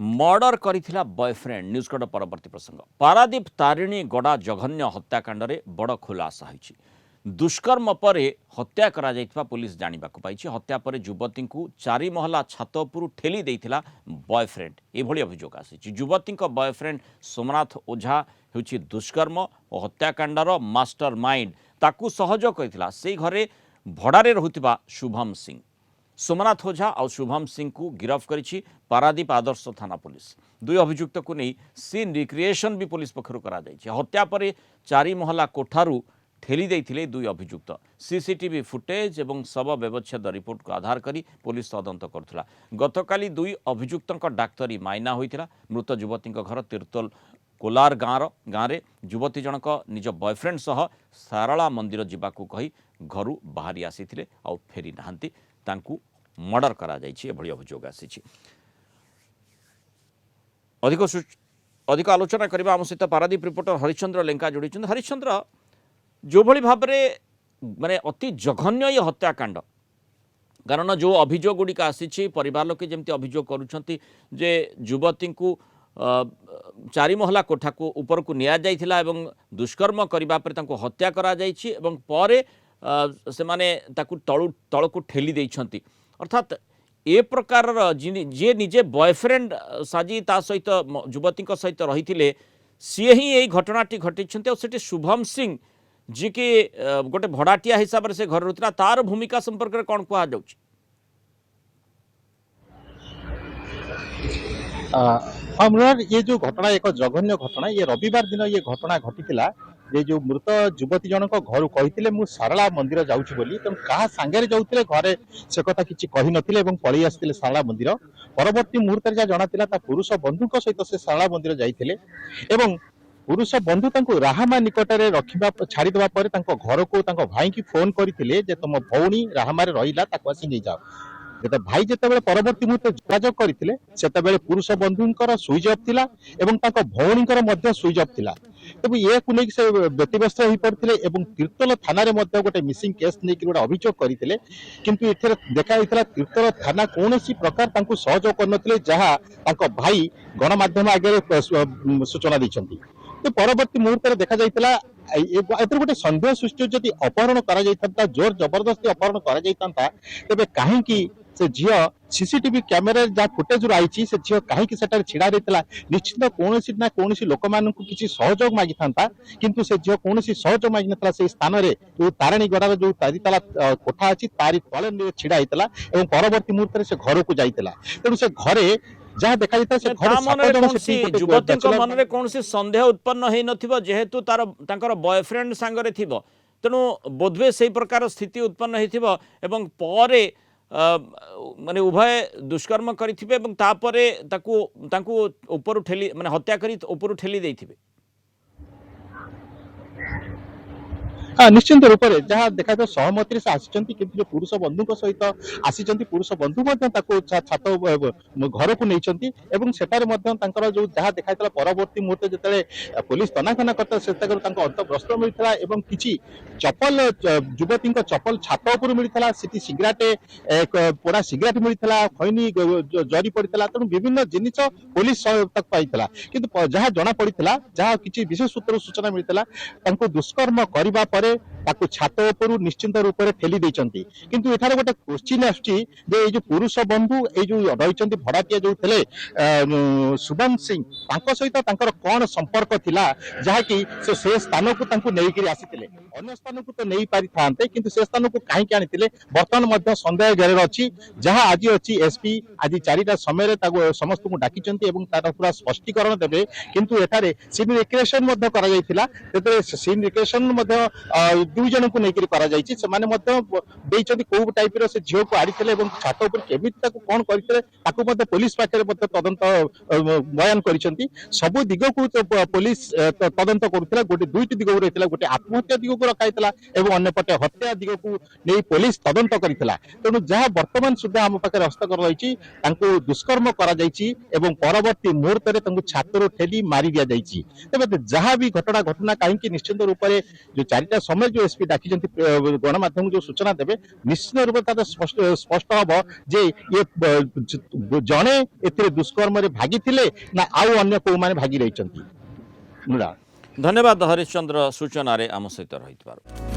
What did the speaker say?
Murder करिथिला boyfriend न्यूजकट परवर्ती प्रसंग पारादीप तारिणी गड़ा जघन्य हत्याकांड बड़ खुलासा होइछि। दुष्कर्म पर हत्या करा जाइथिबा पुलिस जानिबाकु पाइछि। हत्या पर युवती को 4 महला छात उपरु ठेली देइथिला बॉयफ्रेंड एभली अभियोग आसी। युवती बॉयफ्रेंड सोमनाथ ओझा होछि दुष्कर्म और हत्याकांडर मास्टर माइंड ताकू सहयोग करथिला सेई घरे भड़ारे रहुथिबा शुभम सिंह। सोमनाथ ओझा और शुभम सिंह को गिरफ्त करिछि पारादीप आदर्श थाना पुलिस। दुई अभियुक्त को नहीं सीन रिक्रिएशन भी पुलिस पक्षरु करा जाइछि। हत्या पर 4 महला कोठारू ठेली देइथिले दुई अभियुक्त। सीसीटीवी फुटेज एवं शव व्यवच्छेद रिपोर्ट को आधार करी पुलिस तदंत करथुला। गतकाली दुई अभियुक्तक डाक्तरी माइना होइथिला। मृत युवती घर तीर्तोल कोलार गाँव युवती जनक निज बॉयफ्रेंड सह सारला मंदिर जावाकू कही घरू बाहरी आसीथिले और फेरी नाहांती तांकू मर्डर करा जाइछि एभली अभियोग आसीछि। अधिक आलोचना करबा आम सहित पारादीप रिपोर्टर हरिश्चंद्र लेंका जोड़ी। हरिश्चंद्र जो भली भाव माने अति जघन्य ये हत्याकांड कारण जो अभियोग गुड़िक आसी परिवार लोके जमती अभियोग करुछंती जे युवती को 4 महला कोठा को ऊपर को निया जाइथिला एवं दुष्कर्म करबा पर तांको हत्या करा जाइछि एवं परे से माने ताकू तळ को ठेली देइछंती। अर्थात ए प्रकार जे निजे बॉयफ्रेंड साजी ता सहित युवती सहित रही सी ही यही घटनाटी घटी और सेठी शुभम सिंह जी के गोटे भड़ाटिया हिसाब से घर रुला तार भूमिका संपर्क में कौन कह जाउछि? ये जो घटना एक जघन्य घटना ये रविवार दिन ये घटना घटी ये जो मृत युवती जनक घर कही मु सारला मंदिर जाऊँगी बोली तेणु क्या सांगे जाऊे घरे से कथा किसी कही नथिले पलि आसते सारला मंदिर। परवर्ती मुहूर्त जहाँ जनाता पुरुष बंधु सहित से सारला मंदिर जाइए एवं पुरुष बंधु तांको राहामा निकटरे रखिबा छाड़ीदेवा पर घर को भाई की फोन करते तुम भौणी राहामा रहिला ताको आसी नहीं जाओ। जब भाई जिते परवर्ती मुहूर्त जोगाजोग करते से पुरुष बंधुंकर सुइच अफ थिला एवं ताको भौणींकर मध्य सुइच अफ थिला। तब ये से व्यतिव्यस्त हो पड़ते एवं तीर्तोल थाना रे मध्य गोटे मिसिंग केस नहीं गोटे अभियोग करते किंतु एथे देखा होता तीर्तोल थाना कौन प्रकार तांको सहयोग करनथिले जहाँ तांको भाई गणमाध्यम आगे सूचना दैछंती। तो परवर्ती मुहूर्त देखा जाइतला गोटे सन्देह सृष्टि जदि अपहरण करा जाइतंता जोर जबरदस्ती अपहरण करा जाइतंता तेबे काहेकि से झियो सीसीटीवी कैमेरा जहाँ फुटेज रही से झियो कहीं छिड़ा रही निश्चित कौन ना कौन लोक मान किसी सहयोग मागी था किंतु से झियो कौन सहयोग मागी ना से स्थान में जो तारिणी गड़ार जो 4 ताला कोठा अच्छी तारी तले छिड़ा होता और परवर्ती मुहूर्त से घर को जाइला। तेणु से घरे जहाँ देखा युवती मन में कौन सन्देह उत्पन्न हो नथिबो जेहेतु तार बॉयफ्रेंड सांगरे थिबो तेणु बोधवे से प्रकार स्थिति उत्पन्न होइथिबो एवं परे माने उभय दुष्कर्म करिथिबे एवं तापरे ताकू ऊपर ठेली माने हत्या करी ऊपर ठेली देइथिबे। निश्चिंत रूप से जहाँ देखा जाए सहमति से आसी कि पुरुष बंधु सहित आसी पुरुष बंधु छात घर को नहीं जो जहाँ देखा परवर्ती मुहूर्त जिते पुलिस तनाखना करता से अंतर्वस्त्र मिलता और किसी चपल युवती चपल छात उपर मिलता सिगरेट पोड़ा सिगरेट मिलता खैनी जरी पड़ता तेणु विभिन्न जिनिस पुलिस पाई कि जहाँ जना पड़ा जहाँ किसी विशेष सूत्र सूचना मिलता दुष्कर्म करने पर ताकू छात उपरू निश्चिंत रूप से ठेली देइचंती। किंतु एठारे गोटे क्वेश्चन आछि जे ए जो पुरुष बंधु ए जो रहिचंती भड़ाटिया जो थे शुभम सिंह तांको सहित तांकर कोन संपर्क थिला जहा कि से स्थान को तांको नेई करी आसीतिले अन्य स्थान को तो नहीं पारि थांते किंतु से स्थान को काहे के आनितिले वर्तमान मध्य संदेह घेर अछि जहा आज अछि एसपी आज 4टा समय रे समस्त को डाकिचंती एवं तार पूरा स्पष्टीकरण देबे किंतु एठारे सीन रिक्रिएशन मध्य करा जायतिला तेते सीन रिक्रिएशन मध्य 2 जन को लेकर करा जायछि से माने मध्य देइचंती को टाइप रो से झियो को आड़ीथिले एवं छात ऊपर केमिति ताको कोन करथिले ताको मध्य पुलिस पाखरे मध्य तदंत बयान करिसंती। सब दिग को पुलिस तदंत करूथिला गोटे 2टी दिग रहितला गोटे आत्महत्या दिग को रखाइतला एवं अन्य पटे हत्या दिग को नै पुलिस तदंत करितला। तेणु जहाँ वर्तमान सुधा आम पाखे हस्तकर रही दुष्कर्म करा जायछि एवं परवर्ती मुहूर्त में छातर ठेली मारी दि जाइछि। तेबे जहाँ भी घटना घटना कहीं निश्चित रूप से जो 4टा समय जो एसपी डाकी गणमाध्यम जो सूचना देवे निश्चित रूप से स्पष्ट हम जे ये जड़े ए दुष्कर्म भागी थिले ना आउ अन्य को माने भागी रही। धन्यवाद हरिश्चंद्र सूचना आम सहित रही।